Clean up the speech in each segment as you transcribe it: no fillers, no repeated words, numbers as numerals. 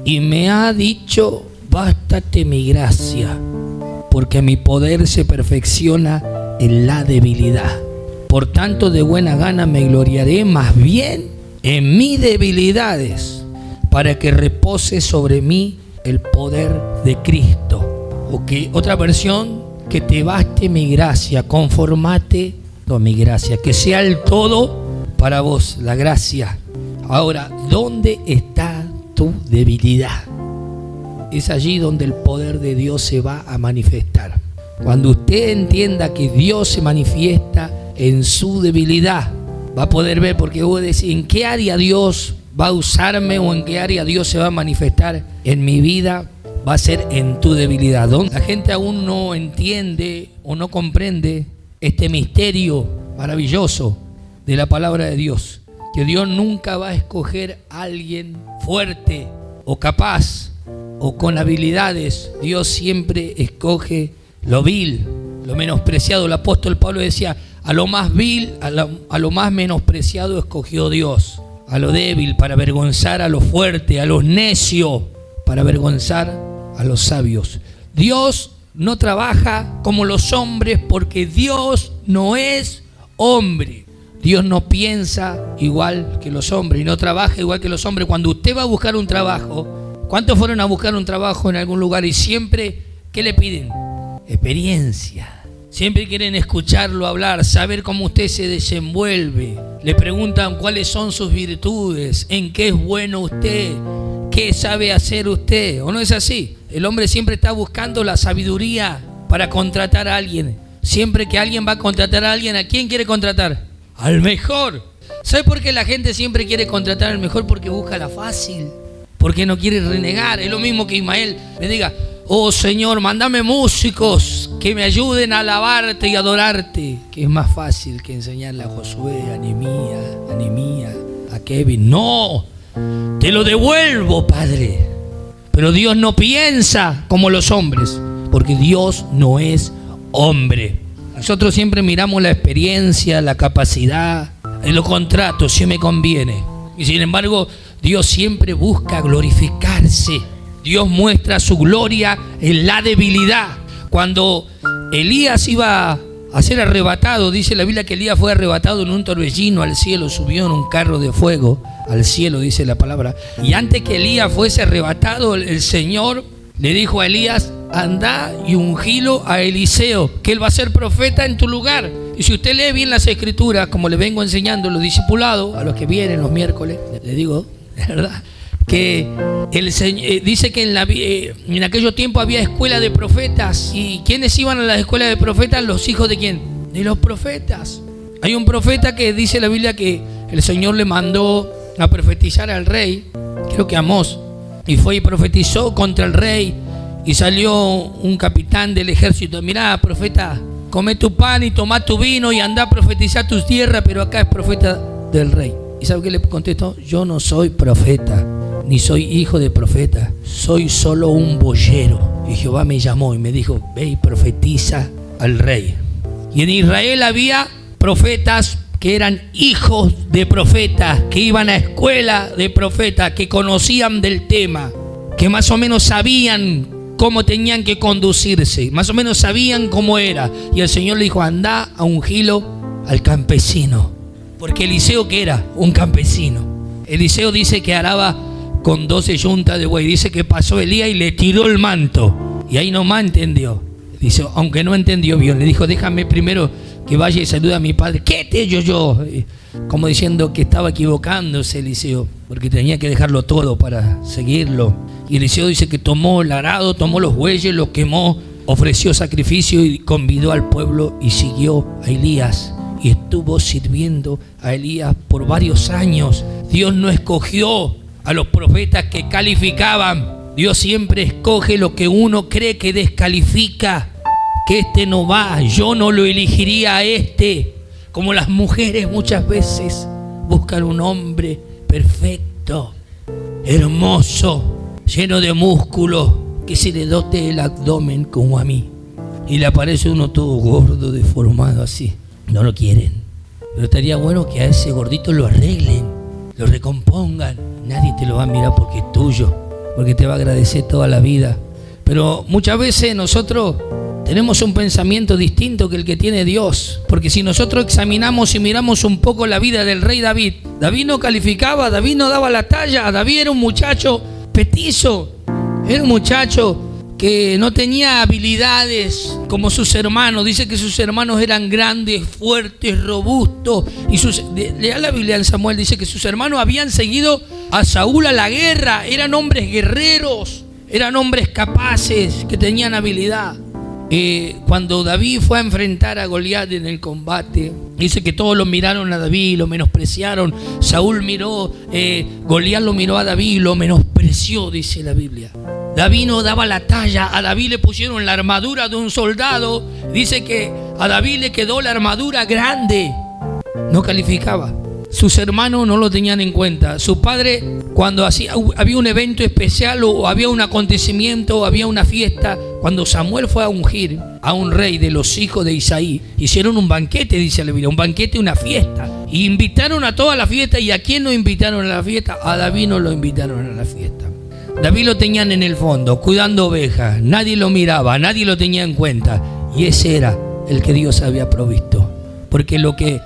y me ha dicho: bástate mi gracia, porque mi poder se perfecciona en la debilidad. Por tanto, de buena gana me gloriaré más bien en mis debilidades, para que repose sobre mí el poder de Cristo. O que otra versión, que te baste mi gracia, conformate con mi gracia, que sea el todo para vos, la gracia. Ahora, ¿dónde está tu debilidad? Es allí donde el poder de Dios se va a manifestar. Cuando usted entienda que Dios se manifiesta en su debilidad, va a poder ver, porque vos decís: ¿en qué área Dios va a usarme o en qué área Dios se va a manifestar en mi vida? Va a ser en tu debilidad. Donde la gente aún no entiende o no comprende este misterio maravilloso de la palabra de Dios, que Dios nunca va a escoger a alguien fuerte o capaz o con habilidades. Dios siempre escoge lo vil, lo menospreciado. El apóstol Pablo decía: a lo más vil, a lo más menospreciado escogió Dios, a lo débil para avergonzar a lo fuerte, a los necios para avergonzar a los sabios. Dios no trabaja como los hombres, porque Dios no es hombre. Dios no piensa igual que los hombres y no trabaja igual que los hombres. Cuando usted va a buscar un trabajo, ¿cuántos fueron a buscar un trabajo en algún lugar y siempre, qué le piden? Experiencia. Siempre quieren escucharlo hablar, saber cómo usted se desenvuelve. Le preguntan cuáles son sus virtudes, en qué es bueno usted, qué sabe hacer usted. ¿O no es así? El hombre siempre está buscando la sabiduría para contratar a alguien. Siempre que alguien va a contratar a alguien, ¿a quién quiere contratar? Al mejor. ¿Sabe por qué la gente siempre quiere contratar al mejor? Porque busca la fácil, porque no quiere renegar. Es lo mismo que Ismael me diga: oh Señor, mándame músicos que me ayuden a alabarte y adorarte. Que es más fácil que enseñarle a Josué, a Nehemías, a Kevin. No, te lo devuelvo, Padre. Pero Dios no piensa como los hombres, porque Dios no es hombre. Nosotros siempre miramos la experiencia, la capacidad, en los contratos, si me conviene. Y sin embargo, Dios siempre busca glorificarse. Dios muestra su gloria en la debilidad. Cuando Elías iba a ser arrebatado, dice la Biblia que Elías fue arrebatado en un torbellino al cielo, subió en un carro de fuego al cielo, dice la palabra. Y antes que Elías fuese arrebatado, el Señor le dijo a Elías: anda y ungilo a Eliseo, que él va a ser profeta en tu lugar. Y si usted lee bien las escrituras, como le vengo enseñando a los discipulados, a los que vienen los miércoles, le digo, ¿verdad?, que el Señor dice que en aquellos tiempos había escuela de profetas. ¿Y quiénes iban a las escuelas de profetas? Los hijos de ¿quién? De los profetas. Hay un profeta que dice la Biblia que el Señor le mandó a profetizar al rey, creo que Amós, y fue y profetizó contra el rey. Y salió un capitán del ejército: mirá, profeta, come tu pan y toma tu vino y anda a profetizar tus tierras, pero acá es profeta del rey. ¿Y sabe qué le contestó? Yo no soy profeta, ni soy hijo de profeta, soy solo un boyero. Y Jehová me llamó y me dijo: ve y profetiza al rey. Y en Israel había profetas que eran hijos de profetas, que iban a escuela de profetas, que conocían del tema, que más o menos sabían cómo tenían que conducirse, más o menos sabían cómo era. Y el Señor le dijo: anda a ungilo al campesino. Porque Eliseo, ¿qué era? Un campesino. Eliseo dice que araba con 12 yuntas de buey. Dice que pasó Elías y le tiró el manto. Y ahí nomás entendió. Dice, aunque no entendió bien, le dijo: déjame primero que vaya y salude a mi padre. ¿Qué te yo? Como diciendo que estaba equivocándose Eliseo, porque tenía que dejarlo todo para seguirlo. Y Eliseo dice que tomó el arado, tomó los bueyes, los quemó, ofreció sacrificio y convidó al pueblo y siguió a Elías. Y estuvo sirviendo a Elías por varios años. Dios no escogió a los profetas que calificaban. Dios siempre escoge lo que uno cree que descalifica, que este no va, yo no lo elegiría a este. Como las mujeres muchas veces buscan un hombre perfecto, hermoso, lleno de músculos, que se le dote el abdomen como a mí. Y le aparece uno todo gordo, deformado así. No lo quieren. Pero estaría bueno que a ese gordito lo arreglen, lo recompongan. Nadie te lo va a mirar porque es tuyo, porque te va a agradecer toda la vida. Pero muchas veces nosotros tenemos un pensamiento distinto que el que tiene Dios, porque si nosotros examinamos y miramos un poco la vida del rey David, David no calificaba, David no daba la talla. David era un muchacho petizo, era un muchacho que no tenía habilidades como sus hermanos. Dice que sus hermanos eran grandes, fuertes, robustos. Lea la Biblia en Samuel, dice que sus hermanos habían seguido a Saúl a la guerra. Eran hombres guerreros, eran hombres capaces, que tenían habilidad. Cuando David fue a enfrentar a Goliat en el combate, dice que todos lo miraron a David, lo menospreciaron. Saúl miró, Goliat lo miró a David y lo menospreció, dice la Biblia. David no daba la talla. A David le pusieron la armadura de un soldado. Dice que a David le quedó la armadura grande. No calificaba. Sus hermanos no lo tenían en cuenta. Su padre, cuando había un evento especial o había un acontecimiento o había una fiesta, cuando Samuel fue a ungir a un rey de los hijos de Isaí, hicieron un banquete, dice la Biblia, un banquete, una fiesta. Y invitaron a toda la fiesta. ¿Y a quién no invitaron a la fiesta? A David no lo invitaron a la fiesta. David lo tenían en el fondo, cuidando ovejas. Nadie lo miraba, nadie lo tenía en cuenta. Y ese era el que Dios había provisto. Porque lo que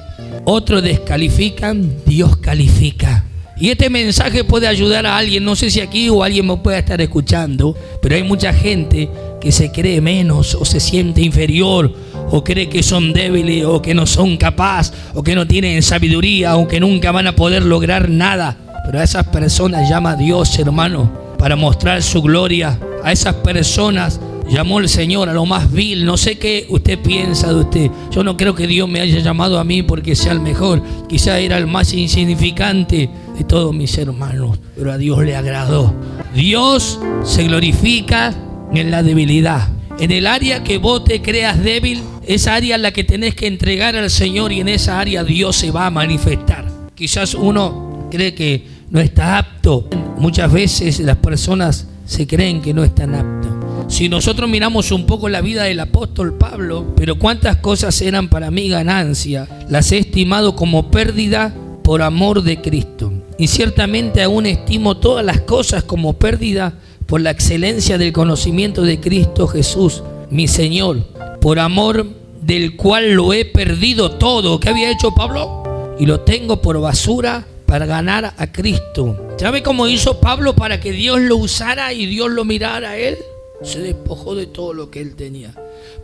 otros descalifican, Dios califica. Y este mensaje puede ayudar a alguien. No sé si aquí o alguien me pueda estar escuchando, pero hay mucha gente que se cree menos o se siente inferior, o cree que son débiles, o que no son capaces, o que no tienen sabiduría, o que nunca van a poder lograr nada. Pero a esas personas llama Dios, hermano, para mostrar su gloria. A esas personas llamó el Señor a lo más vil. No sé qué usted piensa de usted. Yo no creo que Dios me haya llamado a mí porque sea el mejor. Quizá era el más insignificante de todos mis hermanos, pero a Dios le agradó. Dios se glorifica en la debilidad. En el área que vos te creas débil, esa área es la que tenés que entregar al Señor, y en esa área Dios se va a manifestar. Quizás uno cree que no está apto. Muchas veces las personas se creen que no están aptos. Si nosotros miramos un poco la vida del apóstol Pablo, pero cuántas cosas eran para mí ganancia, las he estimado como pérdida por amor de Cristo. Y ciertamente aún estimo todas las cosas como pérdida por la excelencia del conocimiento de Cristo Jesús, mi Señor, por amor del cual lo he perdido todo. ¿Qué había hecho Pablo? Y lo tengo por basura para ganar a Cristo. ¿Sabe cómo hizo Pablo para que Dios lo usara y Dios lo mirara a él? Se despojó de todo lo que él tenía.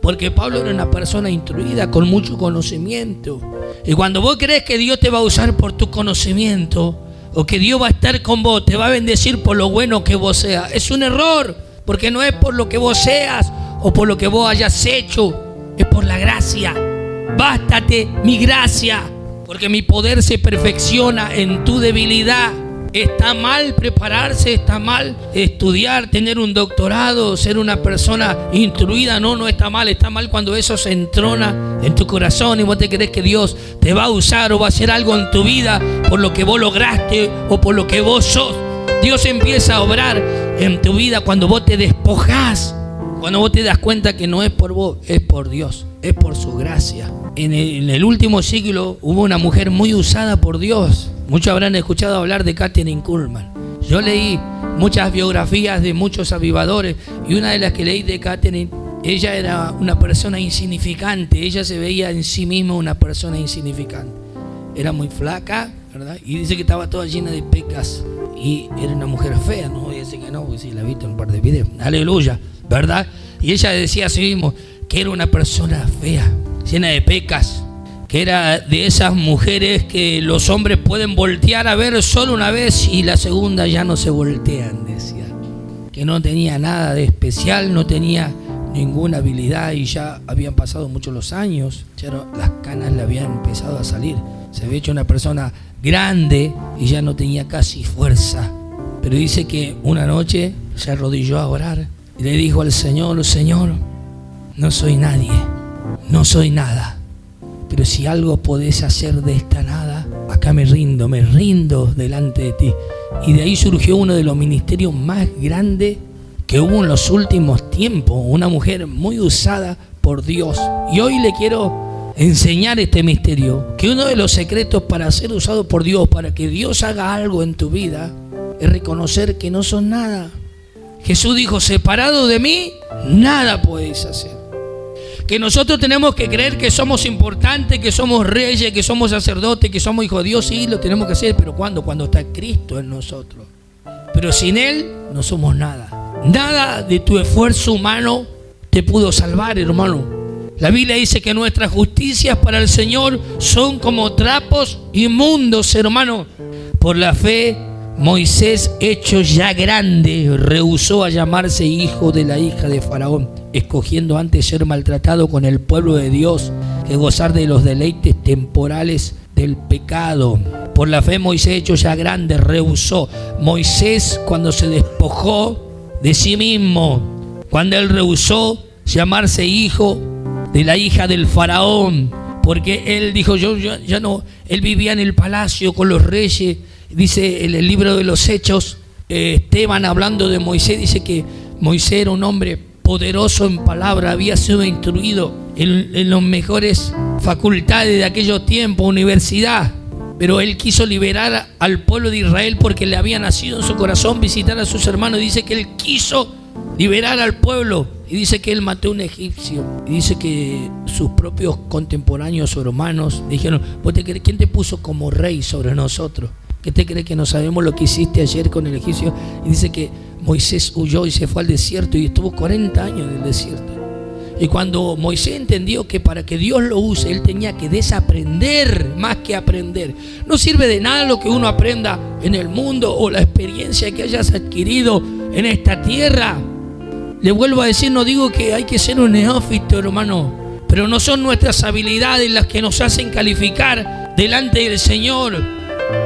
Porque Pablo era una persona instruida, con mucho conocimiento. Y cuando vos crees que Dios te va a usar por tu conocimiento, o que Dios va a estar con vos, te va a bendecir por lo bueno que vos seas, es un error. Porque no es por lo que vos seas o por lo que vos hayas hecho, es por la gracia. Bástate mi gracia, porque mi poder se perfecciona en tu debilidad. Está mal prepararse, está mal estudiar, tener un doctorado, ser una persona instruida. No está mal. Está mal cuando eso se entrona en tu corazón y vos te crees que Dios te va a usar o va a hacer algo en tu vida por lo que vos lograste o por lo que vos sos. Dios empieza a obrar en tu vida cuando vos te despojás, cuando vos te das cuenta que no es por vos, es por Dios, es por su gracia. En el último siglo hubo una mujer muy usada por Dios. Muchos habrán escuchado hablar de Kathryn Kuhlman. Yo leí muchas biografías de muchos avivadores, y una de las que leí de Kathryn, ella era una persona insignificante. Ella se veía en sí misma una persona insignificante. Era muy flaca, ¿verdad? Y dice que estaba toda llena de pecas. Y era una mujer fea, no voy a decir que no, porque sí la he visto en un par de videos. Aleluya, ¿verdad? Y ella decía a sí misma que era una persona fea, llena de pecas, que era de esas mujeres que los hombres pueden voltear a ver solo una vez y la segunda ya no se voltean, decía. Que no tenía nada de especial, no tenía ninguna habilidad, y ya habían pasado muchos los años, ya las canas le habían empezado a salir. Se había hecho una persona grande y ya no tenía casi fuerza. Pero dice que una noche se arrodilló a orar y le dijo al Señor: Señor, no soy nadie, no soy nada, pero si algo podés hacer de esta nada, acá me rindo delante de ti. Y de ahí surgió uno de los ministerios más grandes que hubo en los últimos tiempos, una mujer muy usada por Dios. Y hoy le quiero enseñar este misterio, que uno de los secretos para ser usado por Dios, para que Dios haga algo en tu vida, es reconocer que no sos nada, Jesús dijo, separado de mí, nada podéis hacer. Que nosotros tenemos que creer que somos importantes, que somos reyes, que somos sacerdotes, que somos hijos de Dios, sí, lo tenemos que hacer, pero ¿cuándo? Cuando está Cristo en nosotros. Pero sin Él no somos nada. Nada de tu esfuerzo humano te pudo salvar, hermano. La Biblia dice que nuestras justicias para el Señor son como trapos inmundos, hermano. Por la fe, Moisés, hecho ya grande, rehusó a llamarse hijo de la hija de Faraón, escogiendo antes ser maltratado con el pueblo de Dios que gozar de los deleites temporales del pecado. Por la fe, Moisés, hecho ya grande, rehusó. Moisés, cuando se despojó de sí mismo, cuando él rehusó llamarse hijo de la hija del Faraón, porque él dijo, yo ya no, él vivía en el palacio con los reyes. Dice en el libro de los Hechos, Esteban hablando de Moisés, dice que Moisés era un hombre poderoso en palabra, había sido instruido en las mejores facultades de aquellos tiempos, universidad, pero él quiso liberar al pueblo de Israel porque le había nacido en su corazón visitar a sus hermanos. Dice que él quiso liberar al pueblo y dice que él mató a un egipcio, y dice que sus propios contemporáneos o hermanos dijeron, ¿quién te puso como rey sobre nosotros? ¿Qué te crees que no sabemos lo que hiciste ayer con el egipcio? Y dice que Moisés huyó y se fue al desierto y estuvo 40 años en el desierto. Y cuando Moisés entendió que para que Dios lo use, él tenía que desaprender más que aprender. No sirve de nada lo que uno aprenda en el mundo o la experiencia que hayas adquirido en esta tierra. Le vuelvo a decir, no digo que hay que ser un neófito, hermano, pero no son nuestras habilidades las que nos hacen calificar delante del Señor.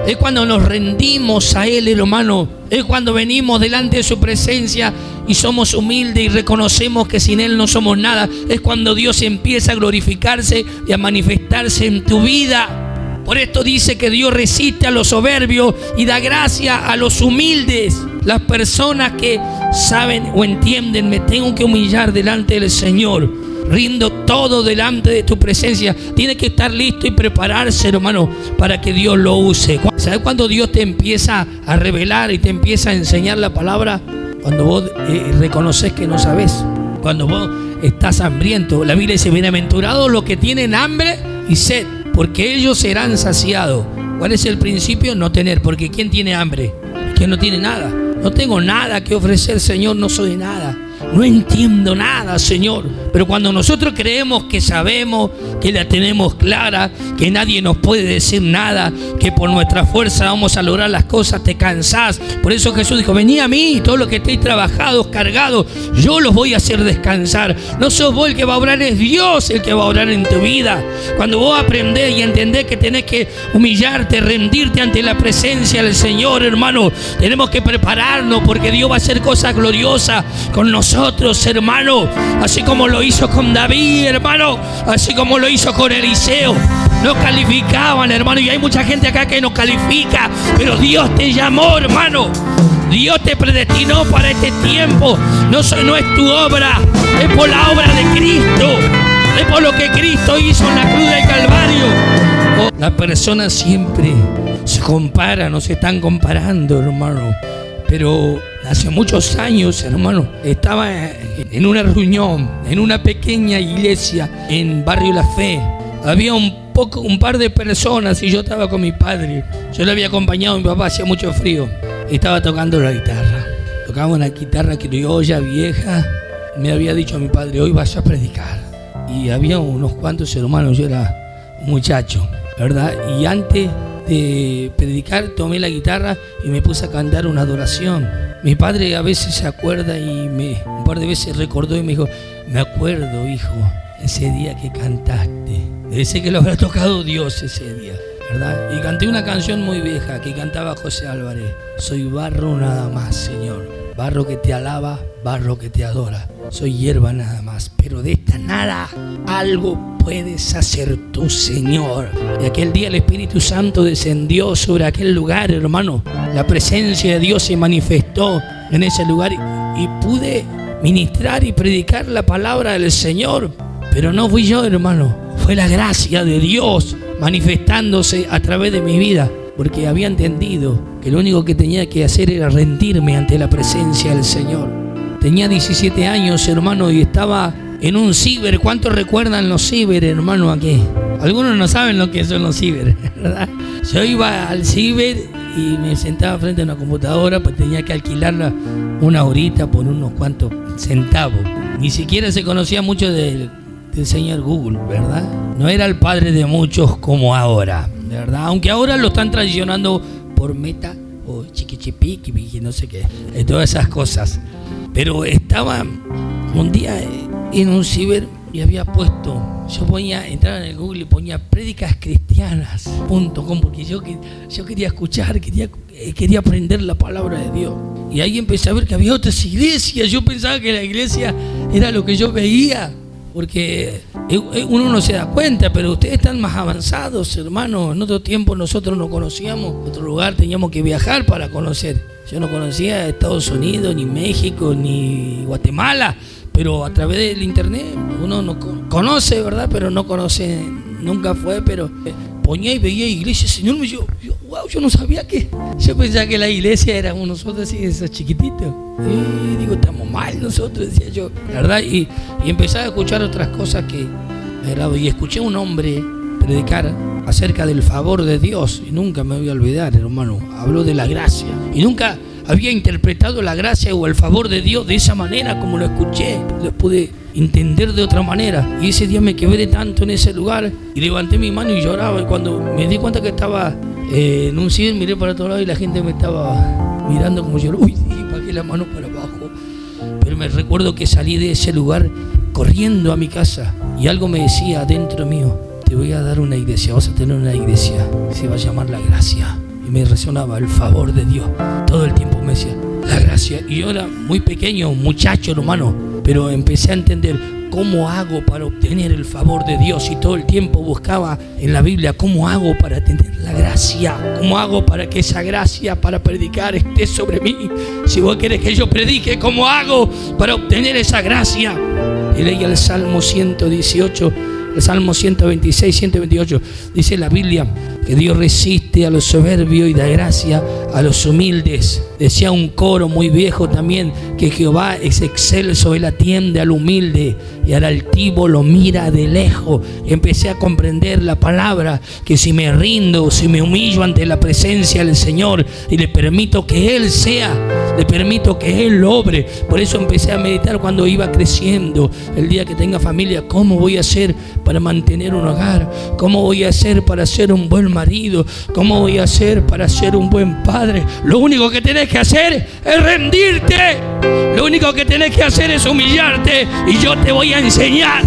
Es cuando nos rendimos a Él, hermano. Es cuando venimos delante de su presencia y somos humildes y reconocemos que sin Él no somos nada. Es cuando Dios empieza a glorificarse y a manifestarse en tu vida. Por esto dice que Dios resiste a los soberbios y da gracia a los humildes. Las personas que saben o entienden, me tengo que humillar delante del Señor. Rindo todo delante de tu presencia. Tiene que estar listo y prepararse, hermano, para que Dios lo use. ¿Sabes cuando Dios te empieza a revelar y te empieza a enseñar la palabra? Cuando vos reconoces que no sabes. Cuando vos estás hambriento. La Biblia dice, bienaventurados los que tienen hambre y sed, porque ellos serán saciados. ¿Cuál es el principio? No tener, porque ¿quién tiene hambre? El que no tiene nada. No tengo nada que ofrecer, Señor, no soy nada. No entiendo nada, Señor. Pero cuando nosotros creemos que sabemos, que la tenemos clara, que nadie nos puede decir nada, que por nuestra fuerza vamos a lograr las cosas, te cansás. Por eso Jesús dijo, vení a mí, todos los que estéis trabajados, cargados, yo los voy a hacer descansar. No sos vos el que va a obrar, es Dios el que va a obrar en tu vida. Cuando vos aprendés y entendés que tenés que humillarte, rendirte ante la presencia del Señor, hermano, tenemos que prepararnos porque Dios va a hacer cosas gloriosas con nosotros, hermano, así como lo hizo con David, hermano, así como lo hizo con Eliseo. Nos calificaban, hermano, y hay mucha gente acá que nos califica, pero Dios te llamó, hermano. Dios te predestinó para este tiempo. No es tu obra, es por la obra de Cristo, es por lo que Cristo hizo en la cruz del Calvario. Las personas siempre se comparan, no se están comparando, hermano. Pero hace muchos años, hermano, estaba en una reunión, en una pequeña iglesia en Barrio La Fe. Había un par de personas y yo estaba con mi padre. Yo le había acompañado a mi papá, hacía mucho frío. Estaba tocando la guitarra. Tocaba una guitarra criolla, vieja. Me había dicho a mi padre, hoy vas a predicar. Y había unos cuantos hermanos, yo era un muchacho, ¿verdad? Y antes de predicar tomé la guitarra y me puse a cantar una adoración. Mi padre a veces se acuerda y un par de veces recordó y me dijo, me acuerdo, hijo, ese día que cantaste. Debe ser que lo habrá tocado Dios ese día, ¿verdad? Y canté una canción muy vieja que cantaba José Álvarez. Soy barro nada más, Señor, barro que te alaba, barro que te adora. Soy hierba nada más, pero de esta nada algo puedes hacer tú, Señor. Y aquel día el Espíritu Santo descendió sobre aquel lugar, hermano. La presencia de Dios se manifestó en ese lugar y pude ministrar y predicar la palabra del Señor. Pero no fui yo, hermano, fue la gracia de Dios manifestándose a través de mi vida, porque había entendido que lo único que tenía que hacer era rendirme ante la presencia del Señor. Tenía 17 años, hermano, y estaba en un ciber. ¿Cuántos recuerdan los ciber, hermano, aquí? Algunos no saben lo que son los ciber, ¿verdad? Yo iba al ciber y me sentaba frente a una computadora, pues tenía que alquilarla una horita por unos cuantos centavos. Ni siquiera se conocía mucho del señor Google, ¿verdad? No era el padre de muchos como ahora, ¿verdad? Aunque ahora lo están traicionando por Meta o Chiquichipiqui, no sé qué, todas esas cosas. Pero estaba un día en un ciber y había puesto, yo ponía, entraba en el Google y ponía predicascristianas.com, porque yo quería escuchar, quería aprender la palabra de Dios. Y ahí empecé a ver que había otras iglesias. Yo pensaba que la iglesia era lo que yo veía, porque uno no se da cuenta, pero ustedes están más avanzados, hermanos. En otro tiempo nosotros no conocíamos otro lugar, teníamos que viajar para conocer. Yo no conocía Estados Unidos, ni México, ni Guatemala, pero a través del internet uno no conoce, ¿verdad? Pero no conoce, nunca fue, pero ponía y veía iglesias. Señor, wow, yo no sabía que, yo pensaba que la iglesia era nosotros así, esos chiquititos. Y digo, estamos mal nosotros, decía yo, ¿verdad? Y empecé a escuchar otras cosas que me agradó. Y escuché a un hombre predicar acerca del favor de Dios, y nunca me voy a olvidar, hermano. Habló de la gracia, y nunca había interpretado la gracia o el favor de Dios de esa manera como lo escuché. Lo pude entender de otra manera, y ese día me quebré tanto en ese lugar y levanté mi mano y lloraba. Y cuando me di cuenta que estaba en un cielo, miré para otro lado y la gente me estaba mirando como yo. Uy, y bajé la mano para abajo. Pero me recuerdo que salí de ese lugar corriendo a mi casa, y algo me decía dentro mío: te voy a dar una iglesia, vas a tener una iglesia, se va a llamar La Gracia. Y me resonaba el favor de Dios. Todo el tiempo me decía la gracia. Y yo era muy pequeño, un muchacho, hermano, pero empecé a entender cómo hago para obtener el favor de Dios. Y todo el tiempo buscaba en la Biblia cómo hago para tener la gracia, cómo hago para que esa gracia para predicar esté sobre mí. Si vos querés que yo predique, ¿cómo hago para obtener esa gracia? Y leí el Salmo 118, el Salmo 126, 128. Dice la Biblia que Dios resiste a los soberbios y da gracia a los humildes. Decía un coro muy viejo también que Jehová es excelso, Él atiende al humilde y al altivo lo mira de lejos. Empecé a comprender la palabra, que si me rindo, si me humillo ante la presencia del Señor y le permito que Él sea, le permito que Él obre. Por eso empecé a meditar cuando iba creciendo. El día que tenga familia, ¿cómo voy a hacer para mantener un hogar? ¿Cómo voy a hacer para ser un buen marido? ¿Cómo voy a hacer para ser un buen padre? Lo único que tenés que hacer es rendirte. Lo único que tenés que hacer es humillarte, y yo te voy a enseñar.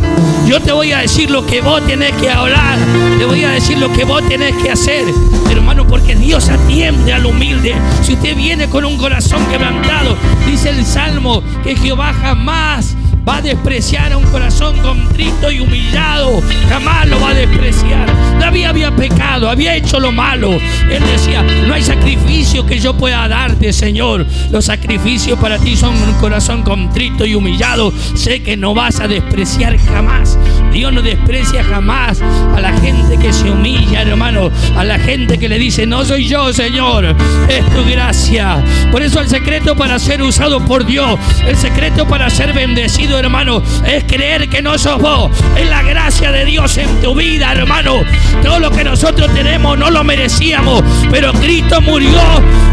Yo te voy a decir lo que vos tenés que hablar. Te voy a decir lo que vos tenés que hacer, hermano, porque Dios atiende al humilde. Si usted viene con un corazón quebrantado, dice el Salmo que Jehová jamás va a despreciar a un corazón contrito y humillado. Jamás lo va a despreciar. David había pecado, había hecho lo malo. Él decía: no hay sacrificio que yo pueda darte, Señor. Los sacrificios para ti son un corazón contrito y humillado. Sé que no vas a despreciar jamás. Dios no desprecia jamás a la gente que se humilla, hermano. A la gente que le dice: no soy yo, Señor, es tu gracia. Por eso el secreto para ser usado por Dios, el secreto para ser bendecido, hermano, es creer que no sos vos, es la gracia de Dios en tu vida, hermano. Todo lo que nosotros tenemos no lo merecíamos, pero Cristo murió,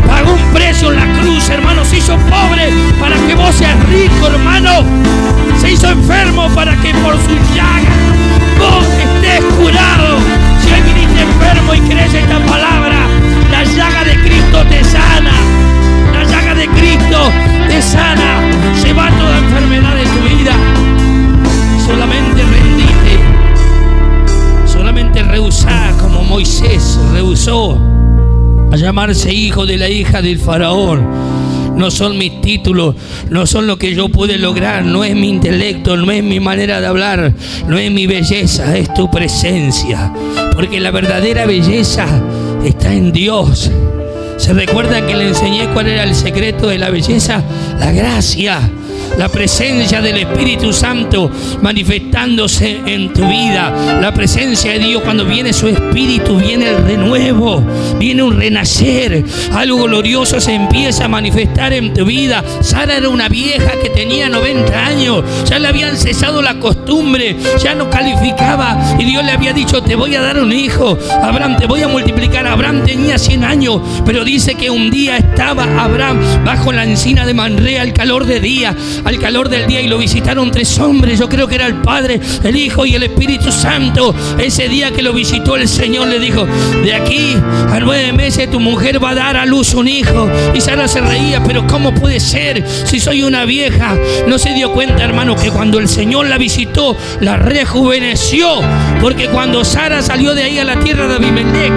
pagó un precio en la cruz, hermano. Se hizo pobre para que vos seas rico, hermano. Se hizo enfermo para que por sus llagas vos estés curado. Si hoy viniste enfermo y crees esta palabra, la llaga de Cristo te sana. La llaga de Cristo te sana. Se va toda enfermedad de tu vida. Solamente rendite. Solamente rehusá, como Moisés rehusó a llamarse hijo de la hija del faraón. No son mis títulos, no son lo que yo pude lograr, no es mi intelecto, no es mi manera de hablar, no es mi belleza, es tu presencia. Porque la verdadera belleza está en Dios. ¿Se recuerda que le enseñé cuál era el secreto de la belleza? La gracia. la presencia del Espíritu Santo manifestándose en tu vida. La presencia de Dios, cuando viene su Espíritu, viene el renuevo, viene un renacer. Algo glorioso se empieza a manifestar en tu vida. Sara era una vieja que tenía 90 años, ya le habían cesado la costumbre, ya no calificaba, y Dios le había dicho: te voy a dar un hijo, Abraham, te voy a multiplicar. Abraham tenía 100 años, pero dice que un día estaba Abraham bajo la encina de Mamre al calor del día, y lo visitaron 3 hombres. Yo creo que era el Padre, el Hijo y el Espíritu Santo. Ese día que lo visitó, el Señor le dijo: de aquí a 9 meses tu mujer va a dar a luz un hijo. Y Sara se reía: pero ¿cómo puede ser si soy una vieja? No se dio cuenta, hermano, que cuando el Señor la visitó, la rejuveneció, porque cuando Sara salió de ahí a la tierra de Abimelech,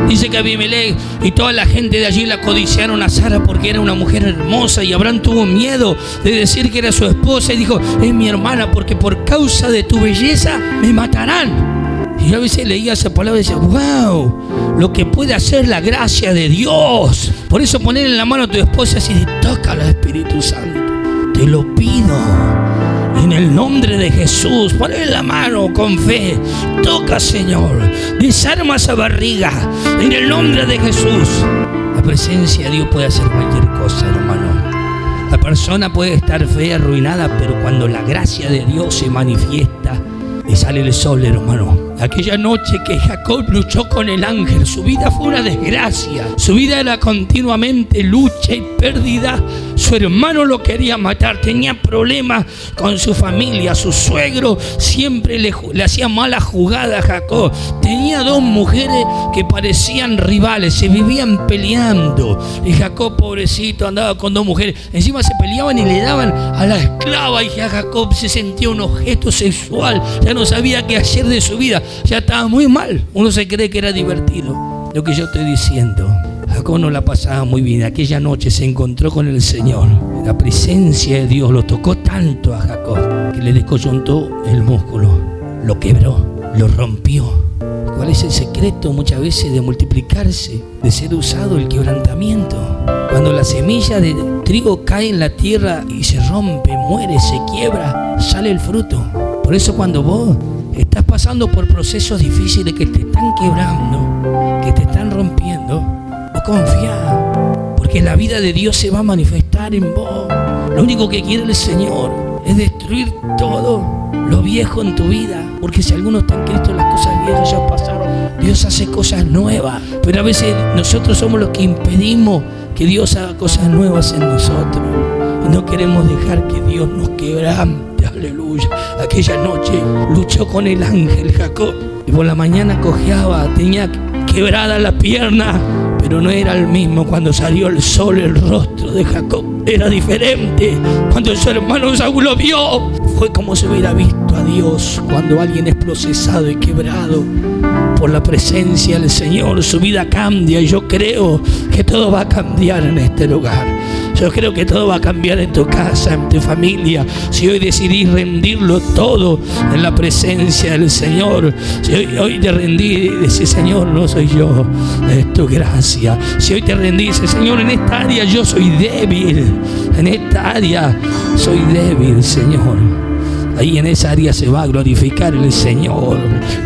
dice que Abimelech y toda la gente de allí la codiciaron a Sara porque era una mujer hermosa, y Abraham tuvo miedo de decir que era su esposa y dijo: es mi hermana, porque por causa de tu belleza me matarán. Y yo a veces leía esa palabra y decía: wow, lo que puede hacer la gracia de Dios. Por eso poner en la mano a tu esposa y decir: tócala, Espíritu Santo, te lo pido en el nombre de Jesús. Ponle la mano con fe. Toca, Señor, desarma esa barriga en el nombre de Jesús. La presencia de Dios puede hacer cualquier cosa, hermano. La persona puede estar fea, arruinada, pero cuando la gracia de Dios se manifiesta, le sale el sol, hermano. Aquella noche que Jacob luchó con el ángel, su vida fue una desgracia. Su vida era continuamente lucha y pérdida. Su hermano lo quería matar, tenía problemas con su familia. Su suegro siempre le hacía mala jugada a Jacob. Tenía 2 mujeres que parecían rivales, se vivían peleando. Y Jacob, pobrecito, andaba con 2 mujeres. Encima se peleaban y le daban a la esclava. Y Jacob se sentía un objeto sexual. Ya no sabía qué hacer de su vida. Ya estaba muy mal. Uno se cree que era divertido. Lo que yo estoy diciendo, Jacob no la pasaba muy bien. Aquella noche se encontró con el Señor. La presencia de Dios lo tocó tanto a Jacob que le descoyuntó el músculo, lo quebró, lo rompió. ¿Cuál es el secreto muchas veces de multiplicarse, de ser usado? El quebrantamiento. Cuando la semilla de trigo cae en la tierra y se rompe, muere, se quiebra, sale el fruto. Por eso cuando vos estás pasando por procesos difíciles que te están quebrando, que te están rompiendo, vos confía, porque la vida de Dios se va a manifestar en vos. Lo único que quiere el Señor es destruir todo lo viejo en tu vida, porque si alguno está en Cristo, las cosas viejas ya pasaron. Dios hace cosas nuevas, pero a veces nosotros somos los que impedimos que Dios haga cosas nuevas en nosotros, y no queremos dejar que Dios nos quebrante. Aleluya. Aquella noche luchó con el ángel Jacob, y por la mañana cojeaba, tenía quebrada la pierna, pero no era el mismo. Cuando salió el sol, el rostro de Jacob era diferente. Cuando su hermano Saúl lo vio, fue como si hubiera visto a Dios. Cuando alguien es procesado y quebrado por la presencia del Señor, su vida cambia, y yo creo que todo va a cambiar en este lugar. Yo creo que todo va a cambiar en tu casa, en tu familia. Si hoy decidís rendirlo todo en la presencia del Señor. Si hoy te rendís y decís: Señor, no soy yo, es tu gracia. Si hoy te rendís, Señor, en esta área yo soy débil. En esta área soy débil, Señor. Ahí en esa área se va a glorificar el Señor,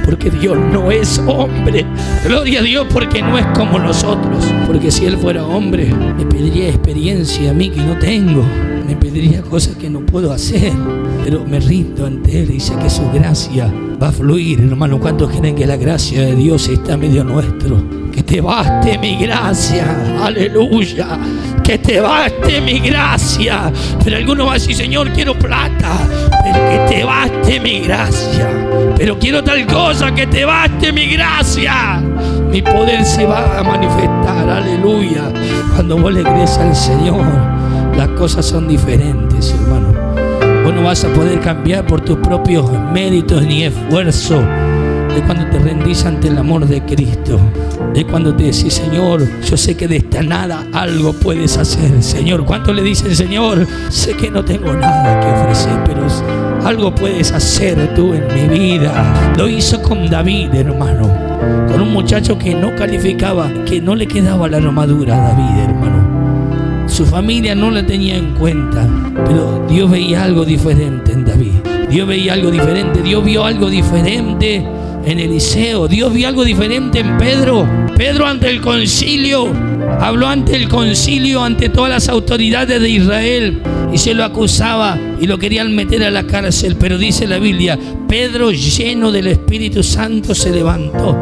porque Dios no es hombre. Gloria a Dios, porque no es como nosotros. Porque si Él fuera hombre, me pediría experiencia a mí que no tengo, me pediría cosas que no puedo hacer, pero me rindo ante Él y sé que su gracia va a fluir. Hermano, ¿cuántos creen que la gracia de Dios está en medio nuestro? Que te baste mi gracia, aleluya, que te baste mi gracia. Pero algunos van a decir: Señor, quiero plata, pero que te baste mi gracia. Pero quiero tal cosa, que te baste mi gracia. Mi poder se va a manifestar, aleluya. Cuando vos le crees al Señor, las cosas son diferentes, hermano. Vos no vas a poder cambiar por tus propios méritos ni esfuerzo. Es cuando te rendís ante el amor de Cristo. Es cuando te decís: Señor, yo sé que de esta nada algo puedes hacer. Señor, ¿cuánto le dicen: Señor, sé que no tengo nada que ofrecer, pero algo puedes hacer tú en mi vida? Lo hizo con David, hermano, con un muchacho que no calificaba, que no le quedaba la armadura a David, hermano. Su familia no la tenía en cuenta, pero Dios veía algo diferente en David. Dios veía algo diferente. Dios vio algo diferente en Eliseo. Dios vio algo diferente en Pedro. Pedro ante el concilio, habló ante el concilio, ante todas las autoridades de Israel, y se lo acusaba y lo querían meter a la cárcel. Pero dice la Biblia, Pedro, lleno del Espíritu Santo, se levantó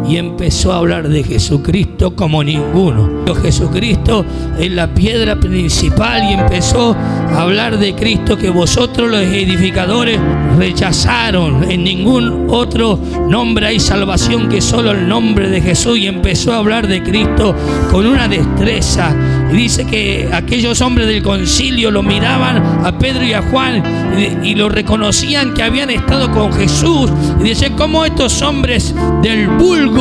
y empezó a hablar de Jesucristo como ninguno. Jesucristo es la piedra principal, y empezó a hablar de Cristo que vosotros los edificadores rechazaron. En ningún otro nombre hay salvación que solo el nombre de Jesús. Y empezó a hablar de Cristo con una destreza. Y dice que aquellos hombres del concilio lo miraban a Pedro y a Juan y lo reconocían que habían estado con Jesús. Y dice, ¿cómo estos hombres del vulgo?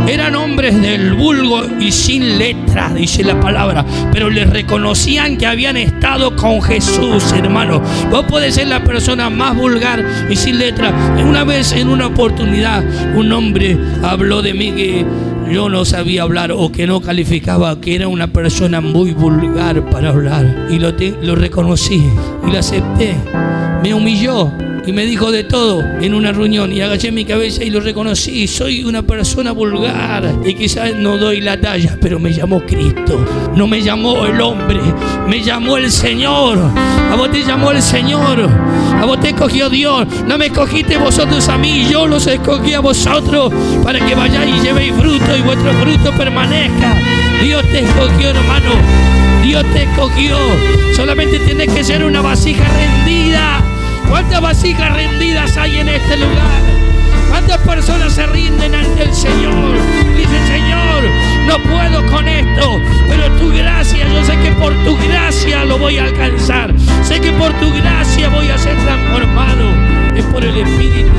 Eran hombres del vulgo y sin letra, dice la palabra, pero les reconocían que habían estado con Jesús, hermano. Vos podés ser la persona más vulgar y sin letra. Una vez, en una oportunidad, un hombre habló de mí que yo no sabía hablar, o que no calificaba, que era una persona muy vulgar para hablar. Y lo reconocí y lo acepté. Me humilló y me dijo de todo en una reunión, y agaché mi cabeza y lo reconocí. Soy una persona vulgar y quizás no doy la talla, pero me llamó Cristo. No me llamó el hombre, me llamó el Señor. A vos te llamó el Señor, a vos te escogió Dios. No me escogiste vosotros a mí, yo los escogí a vosotros para que vayáis y llevéis fruto y vuestro fruto permanezca. Dios te escogió, hermano. Dios te escogió. Solamente tienes que ser una vasija rendida. ¿Cuántas vasijas rendidas hay en este lugar? ¿Cuántas personas se rinden ante el Señor? Dicen, Señor, no puedo con esto, pero tu gracia, yo sé que por tu gracia lo voy a alcanzar. Sé que por tu gracia voy a ser transformado. Es por el Espíritu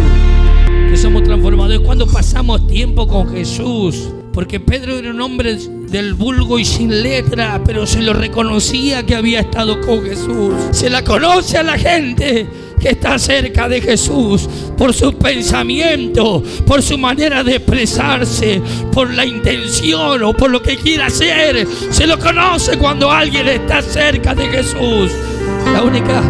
que somos transformados. Es cuando pasamos tiempo con Jesús. Porque Pedro era un hombre del vulgo y sin letra, pero se lo reconocía que había estado con Jesús. Se la conoce a la gente que está cerca de Jesús por su pensamiento, por su manera de expresarse, por la intención o por lo que quiera hacer. Se lo conoce cuando alguien está cerca de Jesús. La única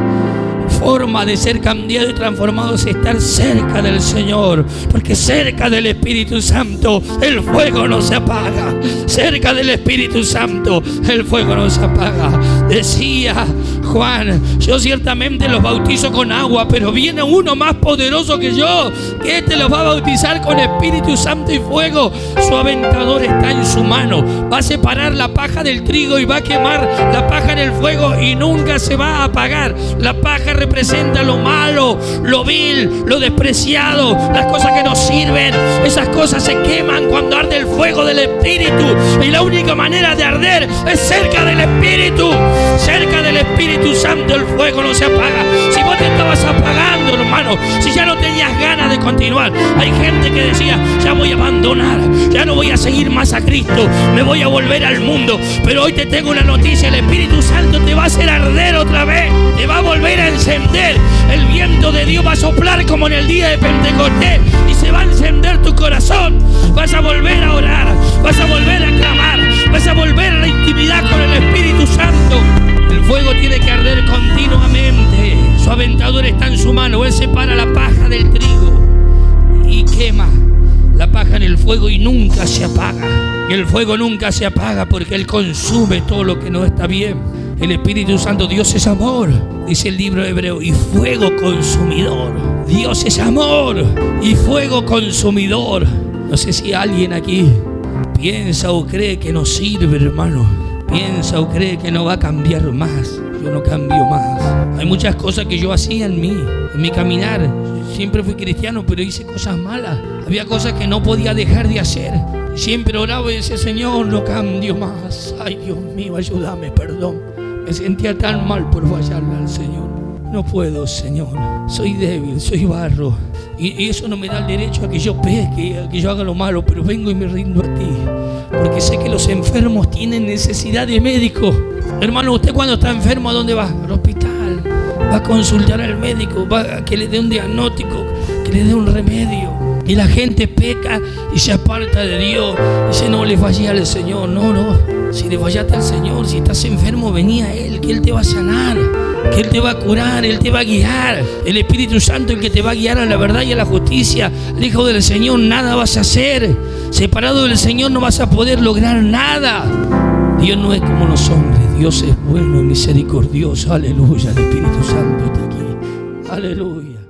forma de ser cambiado y transformado es estar cerca del Señor, porque cerca del Espíritu Santo el fuego no se apaga. Cerca del Espíritu Santo el fuego no se apaga. Decía Juan, yo ciertamente los bautizo con agua, pero viene uno más poderoso que yo, que este los va a bautizar con Espíritu Santo y fuego. Su aventador está en su mano, va a separar la paja del trigo y va a quemar la paja en el fuego y nunca se va a apagar. La paja representa lo malo, lo vil, lo despreciado, las cosas que no sirven. Esas cosas se queman cuando arde el fuego del Espíritu, y la única manera de arder es cerca del Espíritu. Cerca del Espíritu Santo el fuego no se apaga. Si vos te estabas apagando, hermano, si ya no tenías ganas de continuar, hay gente que decía, ya voy a abandonar, ya no voy a seguir más a Cristo, me voy a volver al mundo. Pero hoy te tengo una noticia: el Espíritu Santo te va a hacer arder otra vez, te va a volver a encender. El viento de Dios va a soplar como en el día de Pentecostés y se va a encender tu corazón. Vas a volver a orar, vas a volver a clamar, vas a volver a la intimidad con el Espíritu Santo. El fuego tiene que arder continuamente. Su aventador está en su mano. Él separa la paja del trigo y quema la paja en el fuego y nunca se apaga. Y el fuego nunca se apaga porque Él consume todo lo que no está bien. El Espíritu Santo, Dios es amor, dice el libro de Hebreo, y fuego consumidor. Dios es amor y fuego consumidor. No sé si alguien aquí piensa o cree que no sirve, hermano. Piensa o cree que no va a cambiar más. Yo no cambio más. Hay muchas cosas que yo hacía en mi caminar. Siempre fui cristiano, pero hice cosas malas. Había cosas que no podía dejar de hacer. Siempre oraba y decía, Señor, no cambio más. Ay, Dios mío, ayúdame, perdón. Me sentía tan mal por fallarle al Señor. No puedo, Señor. Soy débil, soy barro. Y eso no me da el derecho a que yo peque, a que yo haga lo malo, pero vengo y me rindo a ti. Porque sé que los enfermos tienen necesidad de médico. Hermano, usted cuando está enfermo, ¿a dónde va? Al hospital. Va a consultar al médico, va a que le dé un diagnóstico, que le dé un remedio. Y la gente peca y se aparta de Dios. Dice, no le fallé al Señor. No. Si le fallaste al Señor, si estás enfermo, vení a Él, que Él te va a sanar, que Él te va a curar, Él te va a guiar. El Espíritu Santo, el que te va a guiar a la verdad y a la justicia. El Hijo del Señor, nada vas a hacer. Separado del Señor no vas a poder lograr nada. Dios no es como los hombres. Dios es bueno y misericordioso. Aleluya, el Espíritu Santo está aquí. Aleluya.